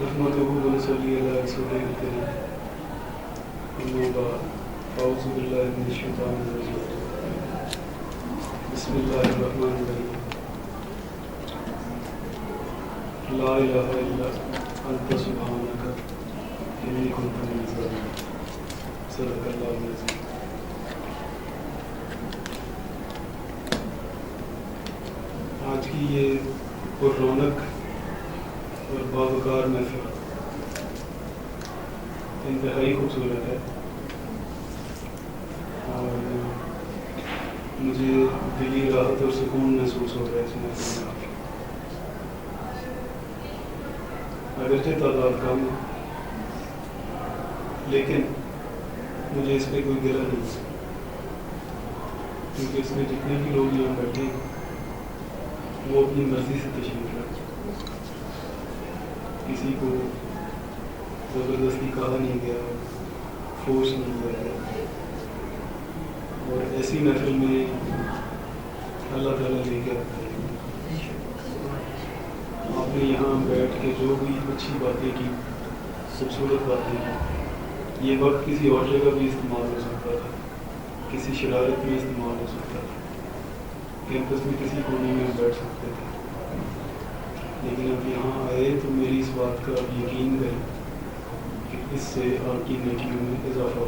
نحمده ونصلي على رسوله الكريم أما بعد أعوذ بالله من الشيطان الرجيم بسم الله الرحمن الرحيم لا إله إلا أنت سبحانك إني كنت من الظالمين صدق الله العظيم. آج کی یہ پر رونق اور باوقار محفل انتہائی خوبصورت ہے اور مجھے دلی راحت اور سکون محسوس ہو رہا ہے اس محفل میں. اگرچہ تعداد کم ہے لیکن مجھے اس پہ کوئی گلہ نہیں ہے کیونکہ اس میں جتنے بھی لوگ یہاں بیٹھے ہیں وہ اپنی مرضی سے تشریف لائے. کسی کو زبردستی کہا نہیں گیا, فورس نہیں کیا گیا, اور ایسی محفل میں اللہ تعالیٰ لے کے آتا ہے. آپ نے یہاں بیٹھ کے جو بھی اچھی باتیں کی, خوبصورت باتیں کی, یہ وقت کسی اور جگہ بھی استعمال ہو سکتا تھا, کسی شرارت میں استعمال ہو سکتا تھا, کیمپس میں کسی کونے میں بیٹھ سکتے تھے, لیکن اب یہاں آئے تو میری اس بات کا اب یقین کریں کہ اس سے آپ کی نیکیوں میں اضافہ ہو.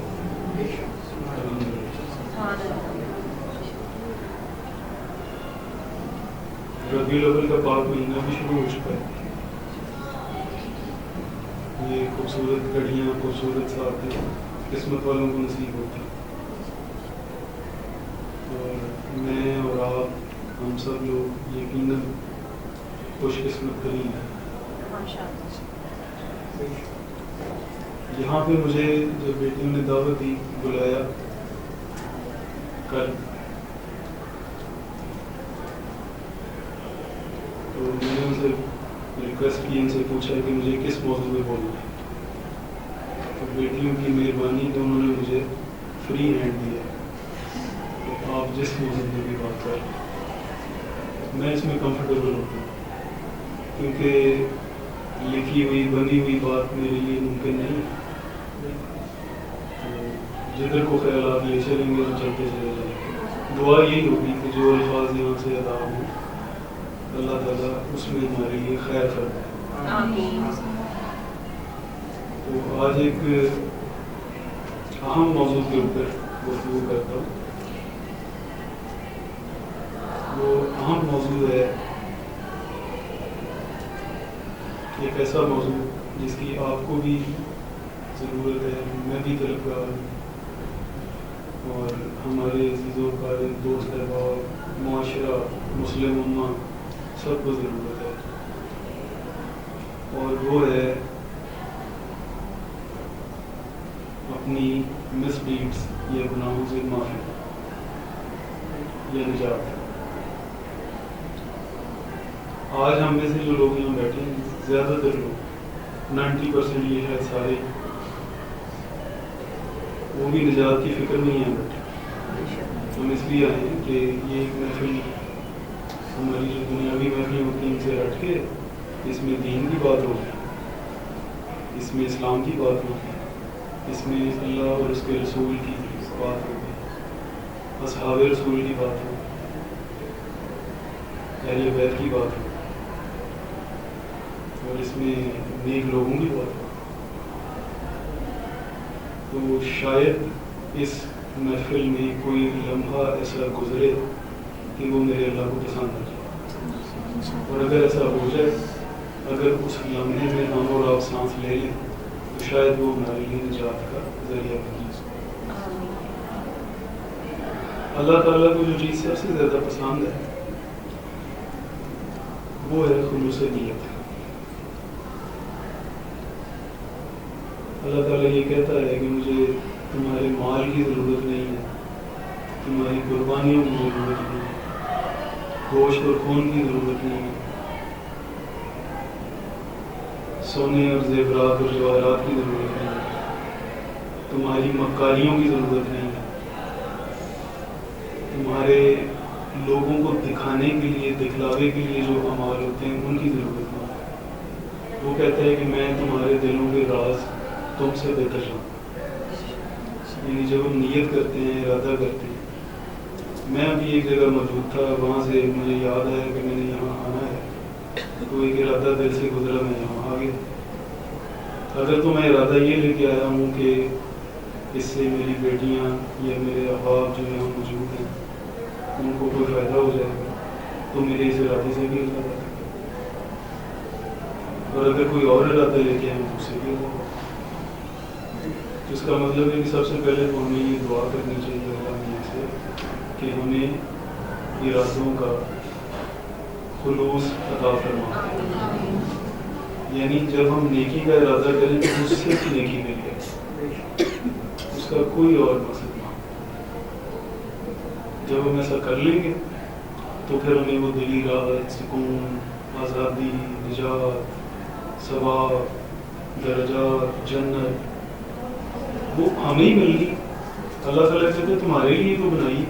ربیع الاول کا پاک مہینہ بھی شروع ہو چکا ہے. یہ خوبصورت گھڑیاں, خوبصورت ساتھ قسمت والوں کو نصیب ہوتی ہیں, اور میں اور آپ ہم سب لوگ یقیناً خوش قسمت ترین ہیں. یہاں پہ مجھے جب بیٹیوں نے دعوت دی, بلایا کل, تو میں نے ان سے ریکویسٹ کی, ان سے پوچھا کہ مجھے کس موضوع میں بولنا ہے. تو بیٹیوں کی مہربانی تو انہوں نے مجھے فری ہینڈ دیا کہ آپ جس موضوع میں بھی بات کر, میں اس میں کمفرٹیبل ہوتا ہوں, کیونکہ لکھی ہوئی بنی ہوئی بات میرے لیے ممکن نہیں ہے. جدھر کو خیالات لے چلیں گے تو چلتے چلے جائیں گے. دعا یہی ہوگی کہ جو الفاظ یہاں سے ادا ہوں اللہ تعالیٰ اس میں ہمارے لیے خیر فرمائے. تو آج ایک اہم موضوع کے اوپر گفتگو کرتا ہوں. وہ اہم موضوع ہے ایک ایسا موضوع جس کی آپ کو بھی ضرورت ہے, میں بھی طلبگار ہوں, اور ہمارے عزیز و قابل دوست احباب, معاشرہ, مسلم امہ سب کو ضرورت ہے, اور وہ ہے اپنی مس ڈیڈس یا گناہوں سے معافی یا نجات. آج ہم میں سے جو لوگ یہاں بیٹھے ہیں, زیادہ تر لوگ 90% یہ ہے سارے, وہ بھی نجات کی فکر میں ہی ہیں بیٹھے. ہم اس لیے آئے ہیں کہ یہ ایک محفل ہماری جو دنیاوی محفلیں ہوتی ہیں ان سے ہٹ کے اس میں دین کی بات ہوگی, اس میں اسلام کی بات ہوگی, اس میں اللہ اور اس کے رسول کی بات ہوگی, اصحاب رسول کی بات ہوگی, اہل بیت کی بات ہوگی, اور اس میں نیک لوگوں کی بات ہوگی. تو شاید اس محفل میں کوئی لمحہ ایسا گزرے کہ وہ میرے اللہ کو پسند آ جائے, اور اگر ایسا ہو جائے, اگر اس لمحے میں ہم اور آپ سانس لے لیں تو شاید وہ ہمارے لیے نجات کا ذریعہ بن جائے. اللہ تعالیٰ کو جو چیز سب سے زیادہ پسند ہے وہ ہے خلوص نیت. اللہ تعالیٰ یہ کہتا ہے کہ مجھے تمہارے مال کی ضرورت نہیں ہے, تمہاری قربانیوں کی ضرورت نہیں ہے, گوشت اور خون کی ضرورت نہیں ہے, سونے اور زیورات اور جواہرات کی ضرورت نہیں ہے, تمہاری مکاریوں کی ضرورت نہیں ہے, تمہارے لوگوں کو دکھانے کے لیے, دکھلاوے کے لیے جو اعمال ہوتے ہیں ان کی ضرورت نہیں ہے. وہ کہتا ہے کہ میں تمہارے دلوں کے راز تم سے بہتر جانتا ہوں. یعنی جب ہم نیت کرتے ہیں، ارادہ کرتے ہیں. میں ابھی ایک جگہ موجود تھا، وہاں سے مجھے یاد آیا کہ میں نے یہاں آنا ہے، تو ایک ارادہ دل سے گزرا، میں یہاں آ گیا. اگر تو میں ارادہ یہ لے کے آیا ہوں کہ اس سے میری بیٹیاں یا میرے احباب جو یہاں موجود ہیں ان کو کوئی فائدہ ہو جائے گا، تو میرے اس ارادے سے بھی اللہ ہے. اور اگر کوئی اور ارادہ لے کے آئے تو اس سے بھی اللہ ہے. اس کا مطلب ہے کہ سب سے پہلے تو ہمیں یہ دعا کرنی چاہیے اللہ میاں سے کہ ہمیں ارادوں کا خلوص عطا فرما. یعنی جب ہم نیکی کا ارادہ کریں تو اس سے بھی نیکی مل جائے، اس کا کوئی اور مقصد نہ. جب ہم ایسا کر لیں گے تو پھر ہمیں وہ دلی راحت، سکون، آزادی، نجات، ثواب، درجات، جنت وہ ہمیں ہی مل گئی. اللہ تعالیٰ کہتے ہیں تمہارے لیے تو بنائی،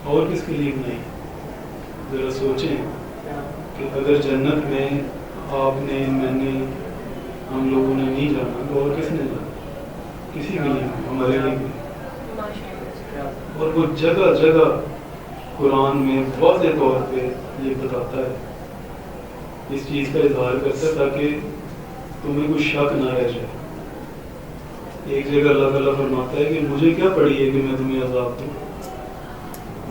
اور کس کے لیے بنائی؟ ذرا سوچیں کہ اگر جنت میں آپ نے، میں نے، ہم لوگوں نے نہیں جانا تو اور کس نے جانا؟ کسی کے لیے نہیں، ہمارے لیے بھی. اور وہ جگہ جگہ قرآن میں واضح طور پہ یہ بتاتا ہے، اس چیز کا اظہار کرتا ہے تاکہ تمہیں کوئی شک نہ رہ جائے. ایک جگہ اللہ تعالیٰ فرماتا ہے کہ مجھے کیا پڑی ہے کہ میں تمہیں عذاب دوں.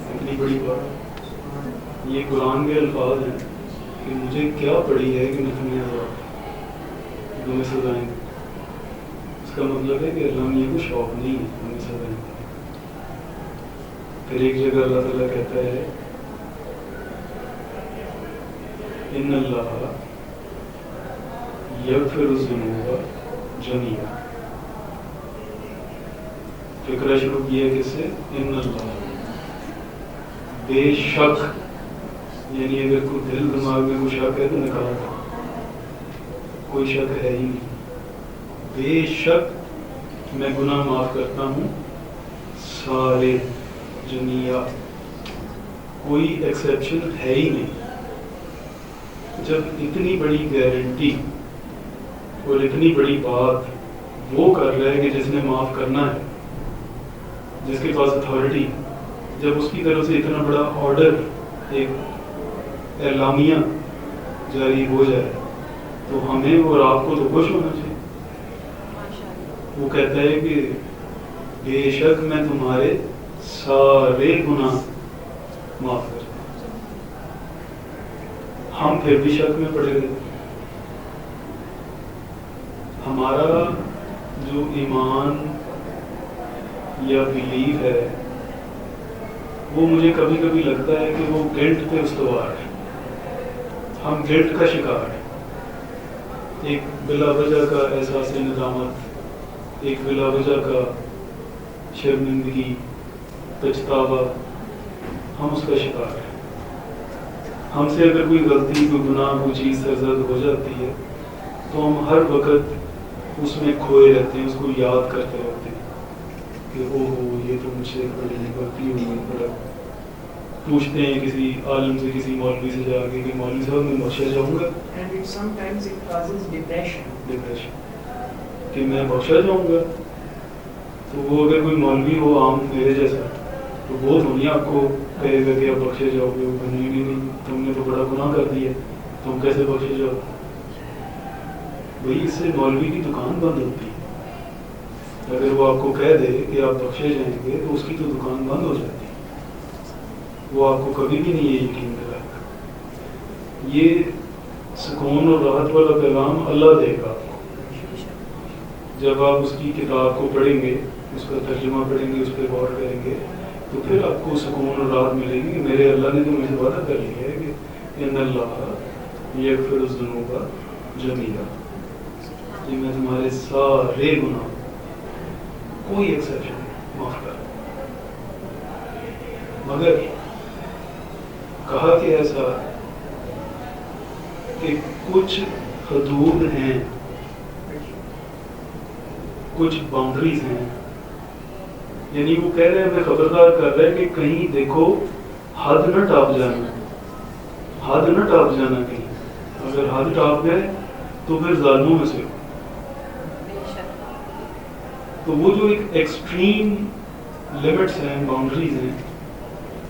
اتنی بڑی بات، یہ قرآن کے الفاظ ہیں کہ مجھے کیا پڑی ہے کہ میں تمہیں عذاب دوں، تمہیں سزائیں دوں. اس کا مطلب ہے کہ اللہ میاں کو شوق نہیں ہے تمہیں سزائیں دوں. پھر ایک جگہ اللہ تعالیٰ کہتا ہے ان اللہ یغفر الذنوب جميعا. فکرہ شروع کیا کس سے؟ ان اللہ، بے شک. یعنی اگر کوئی دل دماغ میں کوئی شک ہے تو نکال دو، کوئی شک ہے ہی نہیں. بے شک میں گناہ معاف کرتا ہوں سارے، جميعا، کوئی ایکسیپشن ہے ہی نہیں. جب اتنی بڑی گارنٹی اور اتنی بڑی بات وہ کر رہا ہے کہ جس نے معاف کرنا ہے، جس کے پاس اتھارٹی، جب اس کی طرف سے اتنا بڑا آرڈر، ایک اعلامیہ جاری ہو جائے تو ہمیں اور آپ کو تو خوش ہونا چاہیے. وہ کہتا ہے کہ بے شک میں تمہارے سارے گناہ معاف کرتا ہوں. ہم پھر بھی شک میں پڑے رہتے. ہمارا جو ایمان یا بلیف ہے وہ مجھے کبھی کبھی لگتا ہے کہ وہ گلٹ پہ استوار ہے. ہم گلٹ کا شکار ہیں. ایک بلا وجہ کا احساس ندامت، ایک بلا وجہ کا شرمندگی، پچھتاوا، ہم اس کا شکار ہیں. ہم سے اگر کوئی غلطی، کوئی گناہ، کوئی چیز سرزد ہو جاتی ہے تو ہم ہر وقت اس میں کھوئے رہتے ہیں، اس کو یاد کرتے رہتے ہیں کہ او ہو یہ تو مجھ سے بڑی غلطی ہوئی. بڑا پوچھتے ہیں کسی عالم سے، کسی مولوی سے جا کے کہ مولوی صاحب میں بخشا جاؤں گا؟ ڈپریشن کہ میں بخشا جاؤں گا. تو وہ اگر کوئی مولوی ہو عام میرے جیسا تو وہ دنیا آپ کو کہے گا کہ آپ بخشے جاؤ گے. وہ نہیں، تم نے تو بڑا گناہ کر دیا، تم کیسے بخشے جاؤ؟ بھائی اس سے مولوی کی دکان بند ہوتی ہے. اگر وہ آپ کو کہہ دے کہ آپ بخشے جائیں گے تو اس کی تو دکان بند ہو جاتی ہے. وہ آپ کو کبھی بھی نہیں یہ یقین دلائے گا. یہ سکون اور راحت والا پیغام اللہ دے گا آپ کو. جب آپ اس کی کتاب کو پڑھیں گے، اس کا ترجمہ پڑھیں گے، اس پہ غور کریں گے تو پھر آپ کو سکون اور راحت ملے گی کہ میرے اللہ نے تو مجھے وعدہ کر لیا ہے کہ ان اللہ یغفر الذنوب جميعا، کہ میں تمہارے سارے گناہ، کوئی ایکسیپشن معاف کر. مگر کہا کہ ایسا کہ کچھ حدود ہیں، کچھ باؤنڈریز ہیں. یعنی وہ کہہ رہے ہیں، ہمیں خبردار کر رہے ہیں کہ کہیں دیکھو حد نہ ٹاپ جانا، حد نہ ٹاپ جانا. کہیں اگر حد ٹاپ گئے تو پھر ظالموں میں سے ہو. تو وہ جو ایک ایکسٹریم لمٹس ہیں، باؤنڈریز ہیں،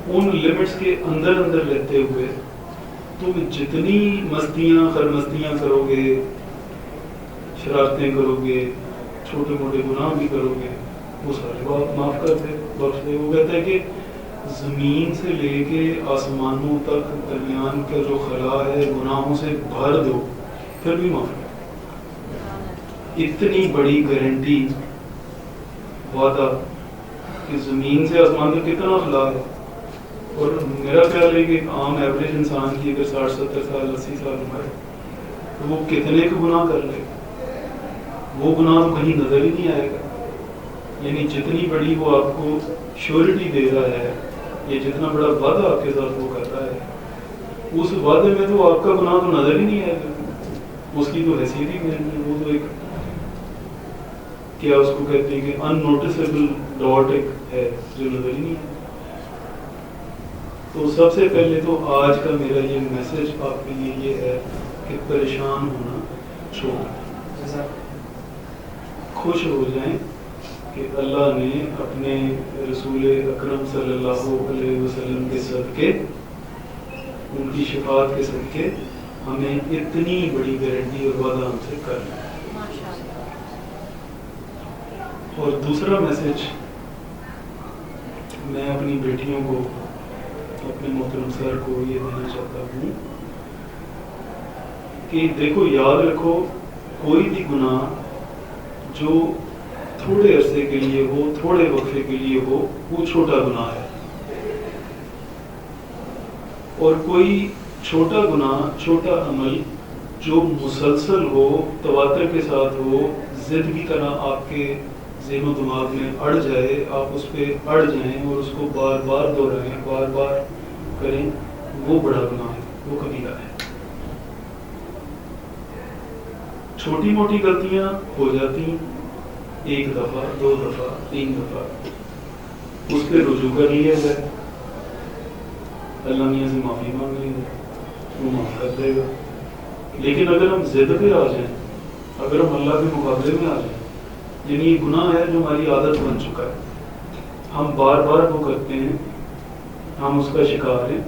ان لمٹس کے اندر اندر رہتے ہوئے تم جتنی مستیاں خرمستیاں کرو گے، شرارتیں کرو گے، چھوٹے موٹے گناہ بھی کرو گے، وہ سارے معاف کر دے، بخش دے. وہ کہتا ہے کہ زمین سے لے کے آسمانوں تک درمیان کا جو خلا ہے گناہوں سے بھر دو، پھر بھی معاف کر. اتنی بڑی گارنٹی، وعدہ کہ زمین سے آسمان تک کتنا خلا ہے. اور میرا خیال ہے کہ ایک عام ایوریج انسان کی اگر 60-70 سال 80 سال عمر ہے تو وہ کتنے کے گناہ کر لے، وہ گناہ تو کہیں نظر ہی نہیں آئے گا. یعنی جتنی بڑی وہ آپ کو شیورٹی دے رہا ہے، یہ جتنا بڑا وعدہ آپ کے ساتھ وہ کر رہا ہے، اس وعدے میں تو آپ کا گناہ تو نظر ہی نہیں آئے گا. اس کی تو حیثیت ہی نہیں. وہ تو ایک کیا اس کو کہتے ہیں کہ ان نوٹسیبل ڈاٹ ایک ہے جو نظر ہی نہیں ہے. تو سب سے پہلے تو آج کا میرا یہ میسج آپ کے لیے یہ ہے کہ پریشان ہونا چھوڑ دیں، خوش ہو جائیں کہ اللہ نے اپنے رسول اکرم صلی اللہ علیہ وسلم کے صدقے، ان کی شفاعت کے صدقے ہمیں اتنی بڑی گارنٹی اور وعدہ ہم سے کر لیا. اور دوسرا میسج میں اپنی بیٹیوں کو، اپنے محترم سر کو یہ دینا چاہتا ہوں کہ دیکھو، یاد رکھو، کوئی بھی گناہ جو تھوڑے عرصے کے لیے ہو، تھوڑے وقفے کے لیے ہو، وہ چھوٹا گناہ ہے. اور کوئی چھوٹا گناہ، چھوٹا عمل جو مسلسل ہو، تواتر کے ساتھ ہو، ضد کی طرح آپ کے ذہن و دماغ میں اڑ جائے، آپ اس پہ اڑ جائیں اور اس کو بار بار دہرائیں، بار بار کریں، وہ بڑا گناہ ہے، وہ کبیرہ ہے. چھوٹی موٹی غلطیاں ہو جاتی، ایک دفعہ، 2 دفعہ، 3 دفعہ، اس پہ رجوع کر لیا جائے، اللہ میاں سے معافی مانگ لی جائے، وہ معاف کر دے گا. لیکن اگر ہم ضد پہ آ جائیں، اگر ہم اللہ کے مقابلے میں آ جائیں، یعنی یہ گناہ ہے جو ہماری عادت بن چکا ہے، ہم بار بار وہ کرتے ہیں، ہم اس کا شکار ہیں.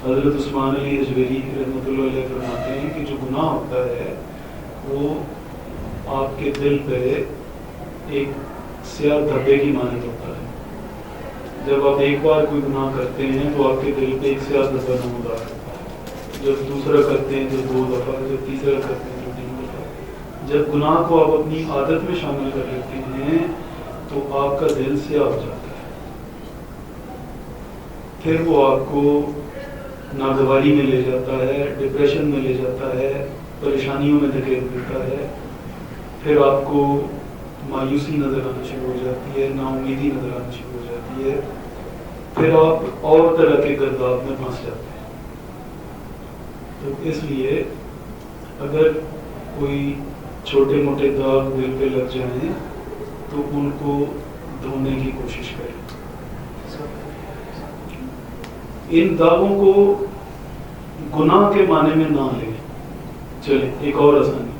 حضرت عثمان علی اجویری رحمۃ اللہ علیہ فرماتے ہیں کہ جو گناہ ہوتا ہے وہ آپ کے دل پہ ایک سیاہ دھبے کی مانند ہوتا ہے. جب آپ ایک بار کوئی گناہ کرتے ہیں تو آپ کے دل پہ ایک سیاہ دھبا نمودار ہوتا ہے. جب دوسرا کرتے ہیں، جب 2 دفعہ، جب تیسرا کرتے ہیں، جب 3 دفعہ، جب گناہ کو آپ اپنی عادت میں شامل کر لیتے ہیں تو آپ کا دل سیاہ ہو جاتا ہے. پھر وہ آپ کو ناگواری میں لے جاتا ہے، ڈپریشن میں لے جاتا ہے، پریشانیوں میں دھکیل دیتا ہے. پھر آپ کو مایوسی نظر آنا شروع ہو جاتی ہے، نا امیدی نظر آنا شروع ہو جاتی ہے. پھر آپ اور طرح کے گرداب میں پھنس جاتے ہیں. تو اس لیے اگر کوئی چھوٹے موٹے داغ دل پہ لگ جائیں تو ان کو دھونے کی کوشش کریں. ان داغوں کو گناہ کے معنی میں نہ لیں. چلیں ایک اور آسانی،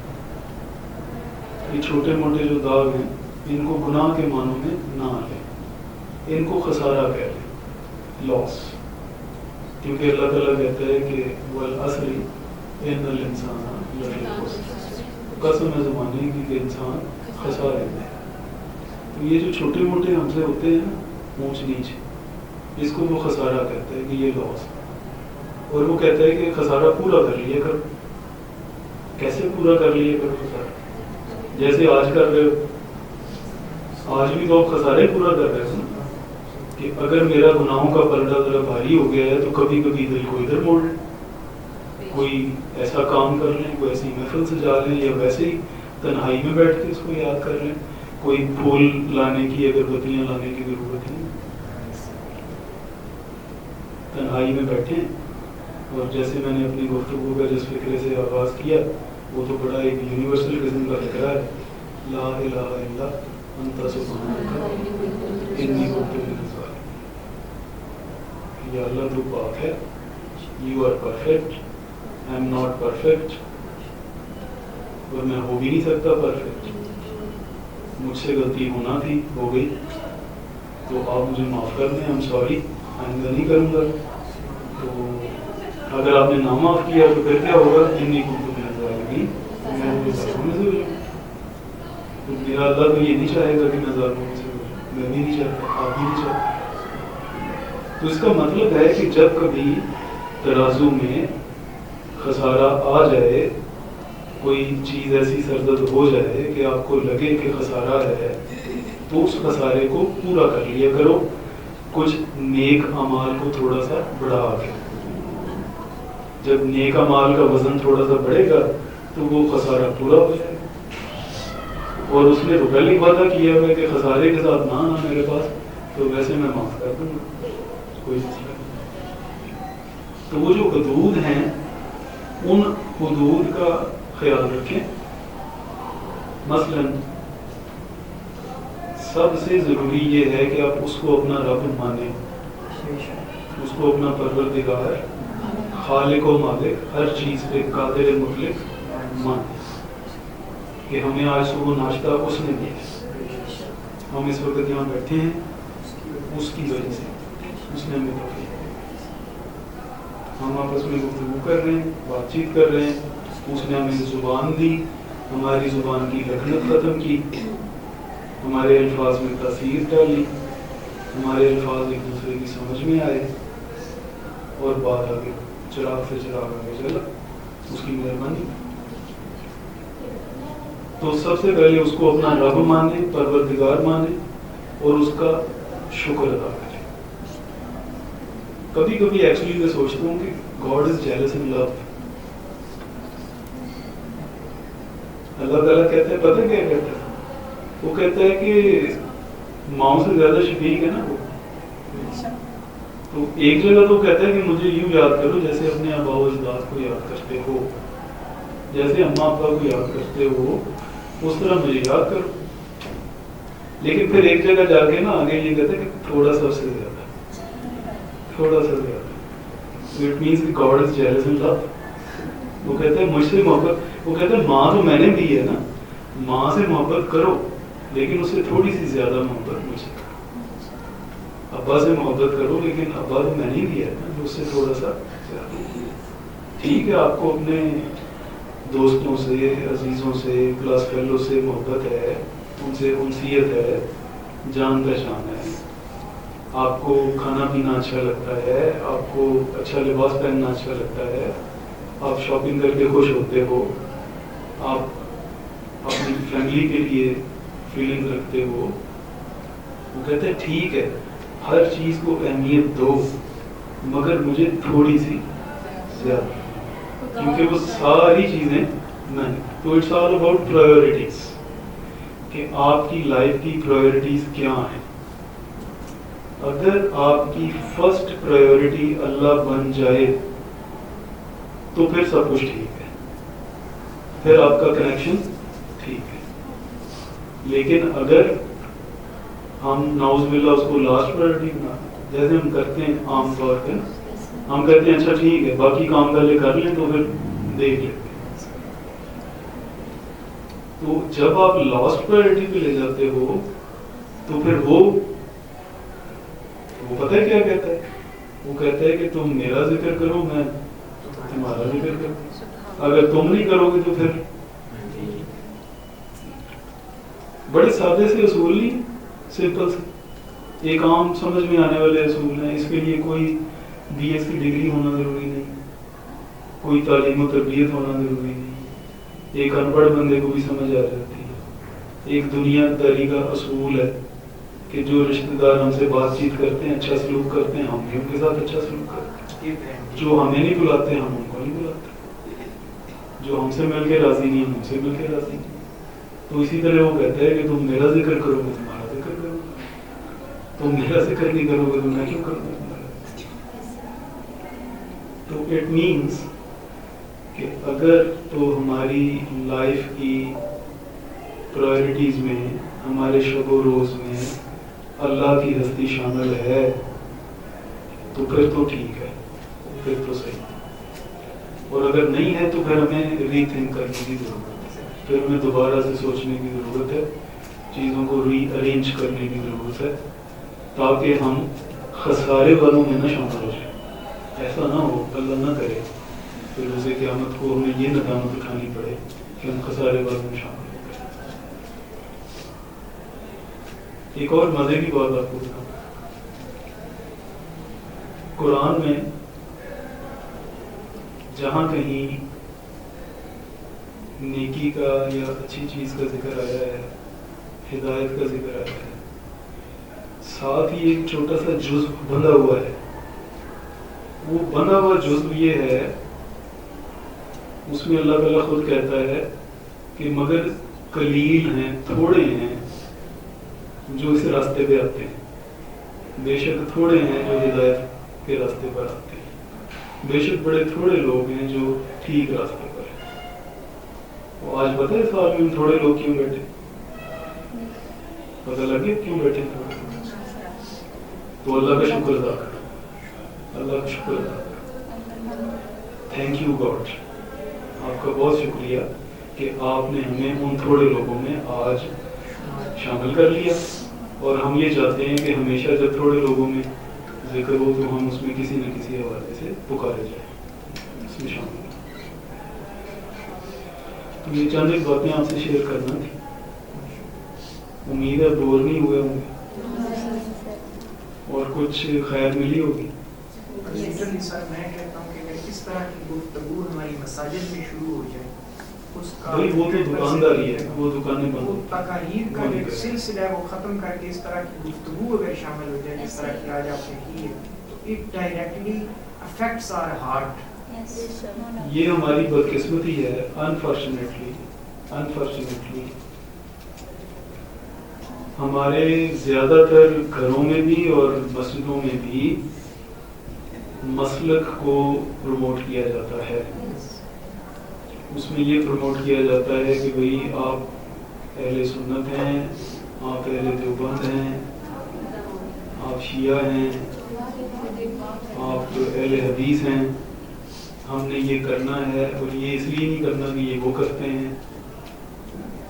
یہ چھوٹے موٹے جو داغ ہیں ان کو گناہ کے معنوں میں نہ لیں، ان کو خسارہ کہہ لیں، لاس. کیونکہ اللہ تعالیٰ کہتا ہے کہ والعصر ان الانسان لفی خسر، قسم ہے زمانے کی کہ انسان خسارے میں ہے. تو یہ جو چھوٹے موٹے ہم سے ہوتے ہیں نا، اونچ نیچ، اس کو وہ خسارہ کہتا ہے کہ یہ لاس. اور وہ کہتا ہے کہ خسارہ پورا کر لیا کرو. کیسے پورا کر لیا کرو خسارہ؟ جیسے آج کر رہے ہو، آج بھی تو آپ خسارے پورا کر رہے ہو نا، کہ اگر میرا گناہوں کا پلڑا ذرا بھاری ہو گیا ہے تو کبھی کبھی دل کو ادھر موڑ لیں، کوئی ایسا کام کر لیں، کوئی ایسی محفل سجا لیں، یا ویسے ہی تنہائی میں بیٹھ کے اس کو یاد کر لیں. کوئی پھول لانے کی، اگربتیاں لانے کی ضرورت نہیں، تنہائی میں بیٹھیں. اور جیسے میں نے اپنی گفتگو کا جس فکرے سے آغاز کیا، وہ تو بڑا ایک یونیورسل قسم کا فکرہ ہے، لا الہ الا انت سبحانک انی کنت من الظالمین. یا اللہ تو پاک ہے، you are perfect, I am not perfect. اور میں ہو بھی نہیں سکتا پرفیکٹ. مجھ سے غلطی ہونا تھی, ہو گئی, تو آپ مجھے معاف کر دیں, آئی ایم سوری, آئندہ نہیں کروں گا. تو اگر آپ نے نہ معاف کیا تو پھر کیا ہوگا؟ انی کنت من الظالمین, میں وہ ظالموں میں سے ہو جاؤں. تو میرا اللہ تو یہ نہیں چاہے گا کہ میں ظالموں میں سے ہو جاؤں, میں بھی نہیں چاہتا, آپ بھی نہیں چاہتے. تو اس کا مطلب ہے کہ جب کبھی ترازو میں خسارہ آ جائے, کوئی چیز ایسی سرزد ہو جائے کہ آپ کو لگے کہ خسارہ ہے, تو اس خسارے کو پورا کر لیا کرو, کچھ نیک اعمال کو تھوڑا سا بڑھا کے. جب نیک اعمال کا وزن تھوڑا سا بڑھے گا تو وہ خسارہ پورا ہو جائے گا. اور اس نے تو پہلے وعدہ کیا ہوا ہے کہ خسارے کے ساتھ نہ آنا میرے پاس, تو ویسے میں معاف کر دوں گا, کوئی مسئلہ نہیں. تو وہ جو حدود ہیں ان حدود کا خیال رکھیں. مثلاً سب سے ضروری یہ ہے کہ آپ اس کو اپنا رب مانیں, اس کو اپنا پروردگار, خالق و مالک, ہر چیز پہ قادر مطلق مانیں کہ ہمیں آج صبح ناشتہ اس نے دیا, ہم اس وقت یہاں بیٹھے ہیں اس کی وجہ سے, اس نے ہمیں توفیق دی. ہم آپس میں گفتگو کر رہے ہیں, بات چیت کر رہے ہیں, اس نے ہمیں زبان دی, ہماری زبان کی لکنت ختم کی, ہمارے الفاظ میں تاثیر ڈالی, ہمارے الفاظ ایک دوسرے کی سمجھ میں آئے, اور بات آگے چراغ سے چراغ آگے چلا, اس کی مہربانی. تو سب سے پہلے اس کو اپنا رب مانیں, پروردگار مانیں, اور اس کا شکر ادا کریں. کبھی کبھی ایکچولی میں سوچتا ہوں کہ گاڈ از جیلس ان لو. اللہ تعالیٰ کہتے ہیں, پتہ کیا کہتا ہے؟ وہ کہتا ہے کہ ماؤں سے زیادہ شفیق ہے نا وہ. تو ایک جگہ تو کہتا ہے کہ مجھے یوں یاد کرو جیسے اپنے آباء و اجداد کو یاد کرتے ہو, جیسے اماں ابا کو یاد کرتے ہو, اس طرح مجھے یاد کرو. لیکن پھر ایک جگہ جا کے نا آگے یہ کہتے ہیں کہ تھوڑا سا سے زیادہ, تھوڑا سا زیادہ. اٹ مینس کہ گاڈ از جیلس ان لو. وہ کہتے ہیں مجھ سے محبت, وہ کہتے ہیں ماں تو میں نے دی ہے نا, ماں سے محبت کرو لیکن اس سے تھوڑی سی زیادہ محبت مجھ سے کرو. ابا سے محبت کرو لیکن ابا تو میں نے دیا ہے نا, اس سے تھوڑا سا زیادہ. ٹھیک ہے, آپ کو اپنے دوستوں سے, عزیزوں سے, کلاس فیلو سے محبت ہے, ان سے انسیت ہے, جان پہچان ہے, آپ کو کھانا پینا اچھا لگتا ہے, آپ کو اچھا لباس پہننا اچھا لگتا ہے, آپ شاپنگ کر کے خوش ہوتے ہو, آپ اپنی فیملی کے لیے فیلنگ رکھتے ہو. وہ کہتے ہیں ٹھیک ہے, ہر چیز کو اہمیت دو مگر مجھے تھوڑی سی زیادہ, کیونکہ وہ ساری چیزیں میں. تو اٹس آل اباؤٹ پرائیورٹیز, کہ آپ کی لائف کی پرائیورٹیز کیا ہیں. اگر آپ کی فرسٹ پرائیورٹی اللہ بن جائے تو پھر سب کچھ ٹھیک ہے, پھر آپ کا کنیکشن ٹھیک ہے. لیکن اگر ہم نعوذ باللہ اس کو لاسٹ پرائیورٹی بنا, جیسے ہم کرتے ہیں عام طور پہ, ہم کہتے ہیں اچھا ٹھیک ہے باقی کام پہلے کر لیں تو پھر دیکھ لیتے ہیں. تو جب آپ لاسٹ پرائیورٹی پہ لے جاتے ہو تو پھر وہ پتہ ہے کیا کہتا ہے؟ وہ کہتا ہے کہ تم میرا ذکر کرو, میں تمہارا ذکر کروں. اگر تم نہیں کرو گے تو پھر. بڑے سادے سے اصول نہیں, سمپل سے, ایک عام سمجھ میں آنے والے اصول ہیں. اس کے لیے کوئی بی ایس کی ڈگری ہونا ضروری نہیں, کوئی تعلیم و تربیت ہونا ضروری نہیں, ایک ان پڑھ بندے کو بھی سمجھ آ جاتی ہے. ایک دنیا داری کا اصول ہے کہ جو رشتہ دار ہم سے بات چیت کرتے ہیں, اچھا سلوک کرتے ہیں, ہم بھی ان کے ساتھ اچھا سلوک کرتے ہیں. جو ہمیں نہیں بلاتے ہم ان کو نہیں بلاتے, جو ہم سے مل کے راضی نہیں ہم ان سے مل کے راضی نہیں. تو اسی طرح وہ کہتا ہے کہ تم میرا ذکر کرو میں تمہارا ذکر کروں گا, تم میرا ذکر نہیں کرو گے تو میں کیوں کروں گا تمہارا. تو اٹ مینس کہ اگر تو ہماری لائف کی پرائیورٹیز میں, ہمارے شب و روز میں اللہ کی ہستی شامل ہے تو پھر تو ٹھیک ہے, پھر تو صحیح. اور اگر نہیں ہے تو پھر ہمیں ری تھنک کرنے کی ضرورت ہے. پھر ہمیں دوبارہ سے سوچنے کی ضرورت ہے، چیزوں کو ری ارینج کرنے کی ضرورت ہے تاکہ ہم خسارے والوں میں نہ شامل ہو جائیں. ایسا نہ ہو، اللہ نہ کرے پھر روز قیامت کو ہمیں یہ ندامت اٹھانی پڑے کہ ہم خسارے والوں میں شامل ہو گئے. ایک اور مزے کی بات آپ کو بتاؤں، قرآن میں جہاں کہیں نیکی کا یا اچھی چیز کا ذکر آیا ہے، ہدایت کا ذکر آیا ہے، ساتھ ہی ایک چھوٹا سا جزو بندھا ہوا ہے. وہ بندھا ہوا جزو یہ ہے، اس میں اللہ تعالیٰ خود کہتا ہے کہ مگر قلیل ہیں، تھوڑے ہیں جو اس راستے پہ آتے ہیں، بے شک تھوڑے ہیں جو ہدایت کے راستے پر آتے ہیں، بے شک بڑے تھوڑے لوگ ہیں جو ٹھیک راستے پر ہیں. وہ آج پتہ ہے اس حال میں تھوڑے لوگ کیوں بیٹھے؟ پتہ لگے کیوں بیٹھے تھوڑے؟ تو اللہ کا شکر ادا کرو، اللہ کا شکر ادا کرو. تھینک یو گاڈ، آپ کا بہت شکریہ کہ آپ نے ہمیں ان تھوڑے لوگوں میں آج شامل کر لیا، اور ہم یہ چاہتے ہیں کہ ہمیشہ جب تھوڑے لوگوں میں ذکر ہو تو ہم اس میں کسی نہ کسی حوالے سے پکارے جائیں، اس میں شامل ہوں. تو یہ چند ایک باتیں آپ سے شیئر کرنا تھی. امید ہے بور نہیں ہوئے ہوں گے اور کچھ خیر ملی ہوگی. سر میں کہتا ہوں کہ اگر اس طرح کی گفتگو ہماری مساجد میں شروع ہو جائے، اس کا وہ تو دکانداری ہے، وہ دکانیں بند، وہ تقاریر کا جو سلسلہ ہے وہ ختم کر کے اس طرح کی گفتگو اگر شامل ہو جائے جس طرح کی آج آپ نے کی ہے، تو it directly affects our heart. یہ ہماری بدقسمتی ہے. انفارچونیٹلی ہمارے زیادہ تر گھروں میں بھی اور مسجدوں میں بھی مسلک کو پروموٹ کیا جاتا ہے. اس میں یہ پروموٹ کیا جاتا ہے کہ بھئی آپ اہل سنت ہیں، آپ اہل دیوبند ہیں، آپ شیعہ ہیں، آپ اہل حدیث ہیں، ہم نے یہ کرنا ہے اور یہ اس لیے نہیں کرنا کہ یہ وہ کرتے ہیں.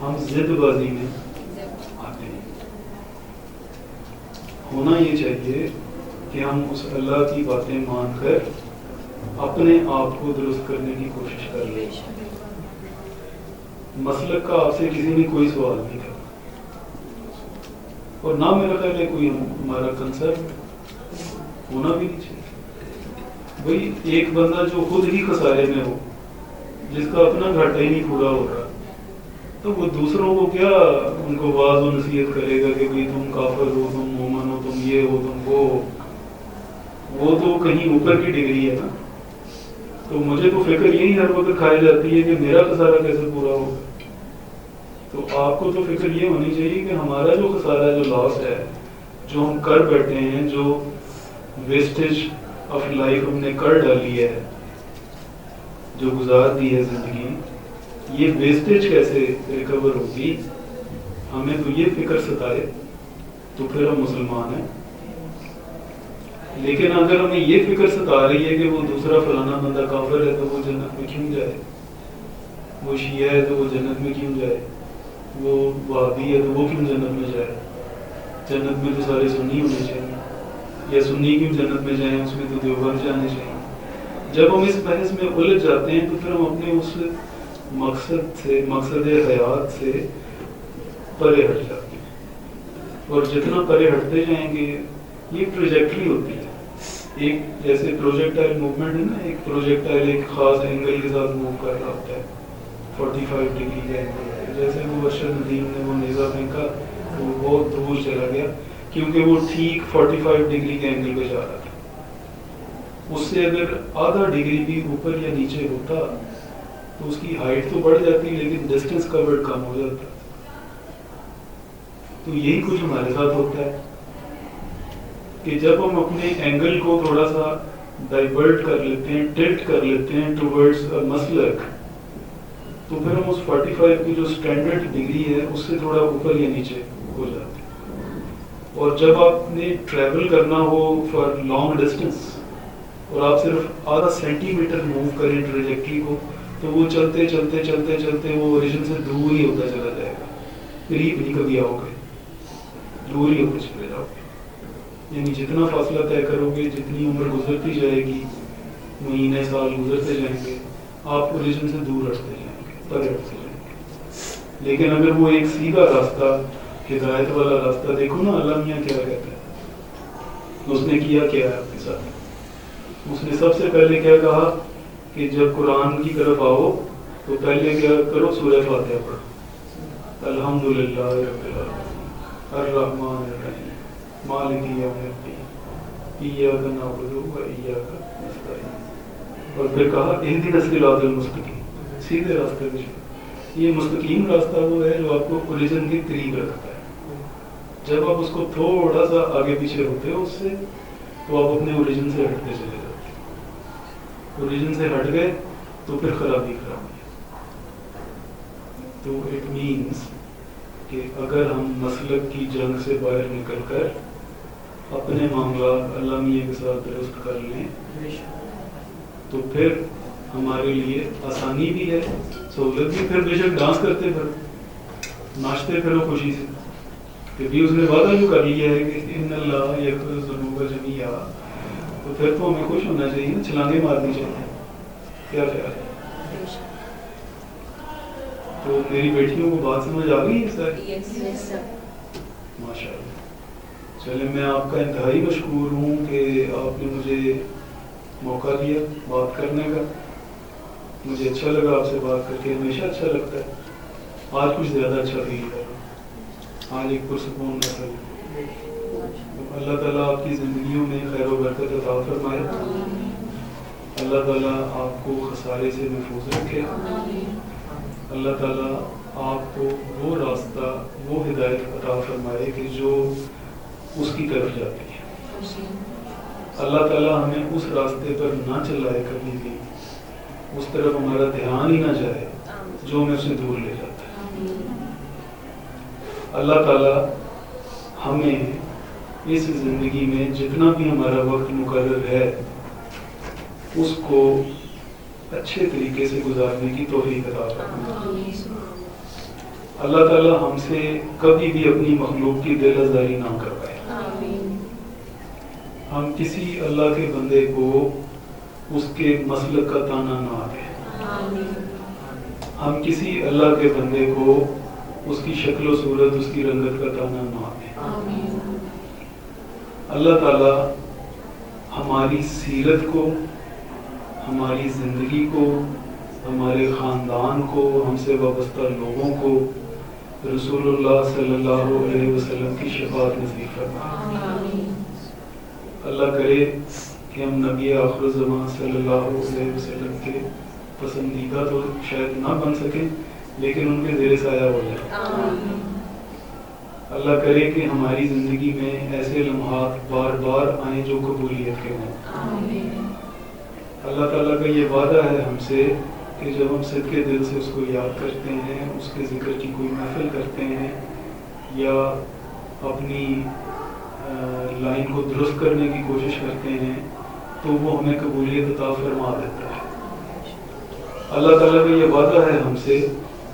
ہم ضد بازی میں آتے ہیں. ہونا یہ چاہیے کہ ہم اس اللہ کی باتیں مان کر اپنے آپ کو درست کرنے کی کوشش کر لیں. مسلک کا آپ سے کسی نے کوئی سوال نہیں کرنا، اور نہ میرا خیال ہے کوئی ہمارا کنسرن ہونا بھی نہیں چاہیے. بھئی ایک بندہ جو خود ہی خسارے میں ہو، جس کا اپنا گھاٹا ہی نہیں پورا ہو رہا، تو وہ دوسروں کو کیا ان کو واعظ و نصیحت کرے گا کہ بھئی تم کافر ہو، تم مومن ہو، تم یہ ہو، تم وہ ہو. وہ تو کہیں اوپر کی ڈگری ہے نا. تو مجھے تو فکر یہی ہر وقت کھائی جاتی ہے کہ میرا خسارہ کیسے پورا ہوگا. تو آپ کو تو فکر یہ ہونی چاہیے کہ ہمارا جو خسارہ، جو لاس ہے، جو ہم کر بیٹھے ہیں، جو ویسٹیج آف لائف ہم نے کر ڈالی ہے، جو گزار دی ہے زندگی، یہ ویسٹیج کیسے ریکور ہوگی. ہمیں تو یہ فکر ستائے تو پھر ہم مسلمان ہیں. لیکن اگر ہمیں یہ فکر ستا رہی ہے کہ وہ دوسرا فلانا بندہ کافر ہے تو وہ جنت میں کیوں جائے، وہ شیعہ ہے تو وہ جنت میں کیوں جائے، وہ وہابی ہے تو وہ کیوں جنت میں جائے. جنت میں تو سارے سنی ہونے چاہیے، یا سنی کیوں جنت میں جائیں، اس میں تو دیوبند جانے چاہیے. جب ہم اس بحث میں الجھ جاتے ہیں تو پھر ہم اپنے اس مقصد حیات سے پرے ہٹ جاتے ہیں، اور جتنا پرے ہٹتے جائیں گے یہ ٹریجیکٹری ہوتی ہے. ایک جیسے پروجیکٹائل موومنٹ ہے نا، ایک پروجیکٹائل ایک خاص اینگل کے ساتھ موو کر رہا ہوتا ہے، 45 ڈگری کا اینگل. جیسے وہ ارشد ندیم نے وہ نیزہ پھینکا تو وہ بہت دور چلا گیا کیونکہ وہ ٹھیک 45 ڈگری کے اینگل پہ جا رہا تھا. اس سے اگر آدھا ڈگری بھی اوپر یا نیچے ہوتا تو اس کی ہائٹ تو بڑھ جاتی لیکن ڈسٹینس کورڈ کم ہو جاتا. تو یہی کچھ ہمارے ساتھ ہوتا ہے کہ جب ہم اپنے اینگل کو تھوڑا سا ڈائیورٹ کر لیتے ہیں، ٹلٹ کر لیتے ہیں ٹورڈز مسلک، تو پھر ہم اس 45 کی جو اسٹینڈرڈ ڈگری ہے اس سے تھوڑا اوپر یا نیچے ہو جاتے ہیں. اور جب آپ نے ٹریول کرنا ہو فار لانگ ڈسٹینس اور آپ صرف آدھا سینٹی میٹر موو کریں ٹریجیکٹری کو، تو وہ چلتے چلتے چلتے چلتے وہ اوریجن سے دور ہی ہوتا چلا جائے گا، قریب نہیں کبھی آؤ گے، دور ہی ہوتے چلے جاؤ گے. یعنی جتنا فاصلہ طے کرو گے، جتنی عمر گزرتی جائے گی، مہینے سال گزرتے جائیں گے، آپ اوریجن سے دور ہٹتے جائیں گے، پرے ہٹتے جائیں گے. لیکن اگر وہ ایک سیدھا راستہ، ہدایت والا راستہ، دیکھو نا اللہ میاں کیا کہتا ہے، اس نے کیا کیا ہے آپ کے ساتھ. اس نے سب سے پہلے کیا کہا کہ جب قرآن کی طرف آؤ تو پہلے کیا کرو، سورہ فاتحہ پڑھو. الحمدللہ رب العالمین الرحمن الرحیم مالک یوم الدین ایاک نعبد و ایاک نستعین. اور پھر کہا اہدنا الصراط المستقیم، سیدھے راستے پہ چلو. یہ مستقیم راستہ وہ ہے جو آپ کو اوریجن کے قریب رکھتا ہے. جب آپ اس کو تھوڑا سا آگے پیچھے ہوتے ہو اس سے، تو آپ اپنے اوریجن سے ہٹتے چلے جاتے ہیں. اوریجن سے ہٹ گئے تو پھر خرابی خرابی ہے. تو اٹ مینس کہ اگر ہم مسلک کی جنگ سے باہر نکل کر اپنے معاملات اللہ میاں کے ساتھ درست کر لیں تو پھر ہمارے لیے آسانی بھی ہے، سہولت بھی. پھر بے شک ڈانس کرتے پھر ناچتے پھرو خوشی سے، کیونکہ اس نے وعدہ جو کر لیا ہے کہ ان اللہ یغفر الذنوب جميعا، تو پھر تو ہمیں خوش ہونا چاہیے، چھلانگیں مارنی چاہیے. کیا خیال ہے؟ تو میری بیٹیوں کو بات سمجھ آ گئی ہے سر؟ ماشاء اللہ. چلے میں آپ کا انتہائی مشکور ہوں کہ آپ نے مجھے موقع دیا بات کرنے کا. مجھے اچھا لگا آپ سے بات کر کے، ہمیشہ اچھا لگتا ہے. آج کچھ زیادہ اچھا فیل کر رہا ہوں، آج ایک پرسکون نسل. اللہ تعالیٰ آپ کی زندگیوں میں خیر و برکت عطا فرمائے. اللہ تعالیٰ آپ کو خسارے سے محفوظ رکھے. اللہ تعالیٰ آپ کو وہ راستہ، وہ ہدایت عطا فرمائے کہ جو اس کی طرف جاتی ہے. اللہ تعالیٰ ہمیں اس راستے پر نہ چلائے کبھی بھی، اس طرف ہمارا دھیان ہی نہ جائے جو ہمیں اسے دور لے جاتا ہے. اللہ تعالیٰ ہمیں اس زندگی میں جتنا بھی ہمارا وقت مقرر ہے اس کو اچھے طریقے سے گزارنے کی توفیق عطا فرمائے. اللہ تعالیٰ ہم سے کبھی بھی اپنی مخلوق کی دل آزاری نہ کروائے. ہم کسی اللہ کے بندے کو اس کے مسلک کا تانا نہ دیں. ہم کسی اللہ کے بندے کو اس کی شکل و صورت، اس کی رنگت کا تانا نہ دیں. اللہ تعالیٰ ہماری سیرت کو، ہماری زندگی کو، ہمارے خاندان کو، ہم سے وابستہ لوگوں کو رسول اللہ صلی اللہ علیہ وسلم کی شفاعت نصیب فرمائے. اللہ کرے کہ ہم نبی آخر الزمان صلی اللہ علیہ وسلم کے پسندیدہ تو شاید نہ بن سکیں لیکن ان کے زیر سایہ ہو جائیں. اللہ کرے کہ ہماری زندگی میں ایسے لمحات بار بار آئیں جو قبولیت کے ہوں. اللہ تعالیٰ کا یہ وعدہ ہے ہم سے کہ جب ہم صدقے دل سے اس کو یاد کرتے ہیں، اس کے ذکر کی کوئی محفل کرتے ہیں یا اپنی لائن کو درست کرنے کی کوشش کرتے ہیں تو وہ ہمیں قبولیت عطا فرما دیتا ہے. اللہ تعالیٰ کا یہ وعدہ ہے ہم سے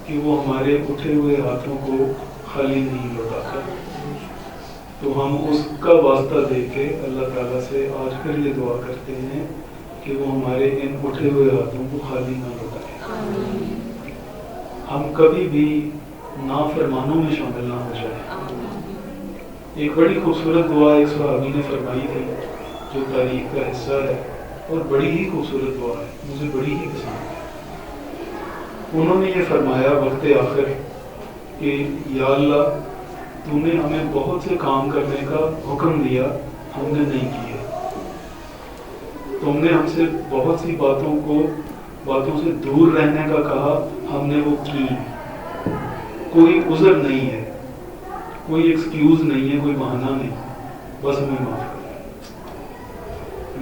کہ وہ ہمارے اٹھے ہوئے ہاتھوں کو خالی نہیں لوٹاتا. تو ہم اس کا واسطہ دے کے اللہ تعالیٰ سے آج پھر یہ دعا کرتے ہیں کہ وہ ہمارے ان اٹھے ہوئے ہاتھوں کو خالی نہ لوٹائے. ہم کبھی بھی نافرمانوں میں شامل نہ ہو جائیں. ایک بڑی خوبصورت دعا ایک صحابی نے فرمائی تھی جو تاریخ کا حصہ ہے اور بڑی ہی خوبصورت دعا ہے، مجھے بڑی ہی پسند ہے. انہوں نے یہ فرمایا وقت آخر کہ یا اللہ تو نے ہمیں بہت سے کام کرنے کا حکم دیا، ہم نے نہیں کیے. تم نے ہم سے بہت سی باتوں سے دور رہنے کا کہا، ہم نے وہ کی. کوئی عذر نہیں ہے، کوئی ایکسکیوز نہیں ہے، کوئی بہانہ نہیں، بس ہمیں معاف کر.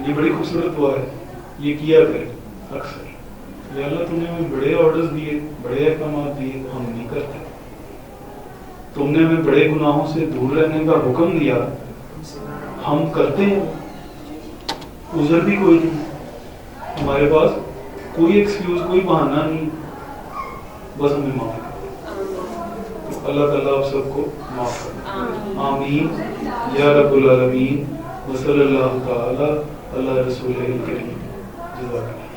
یہ بڑی خوبصورت دعا ہے، یہ کیا کرے اکثر. یا اللہ تم نے ہمیں بڑے آرڈرز دیے، بڑے احکامات دیے، ہم نہیں کرتے. تم نے ہمیں بڑے گناہوں سے دور رہنے کا حکم دیا، ہم کرتے ہیں. عذر بھی کوئی نہیں ہمارے پاس، کوئی ایکسکیوز کوئی بہانہ نہیں, بس ہمیں معاف کر. اللہ تعالیٰ آپ سب کو معاف کر. آمین یا رب العالمین. وصلی اللہ تعالی علی رسول کریم. جزاک اللہ.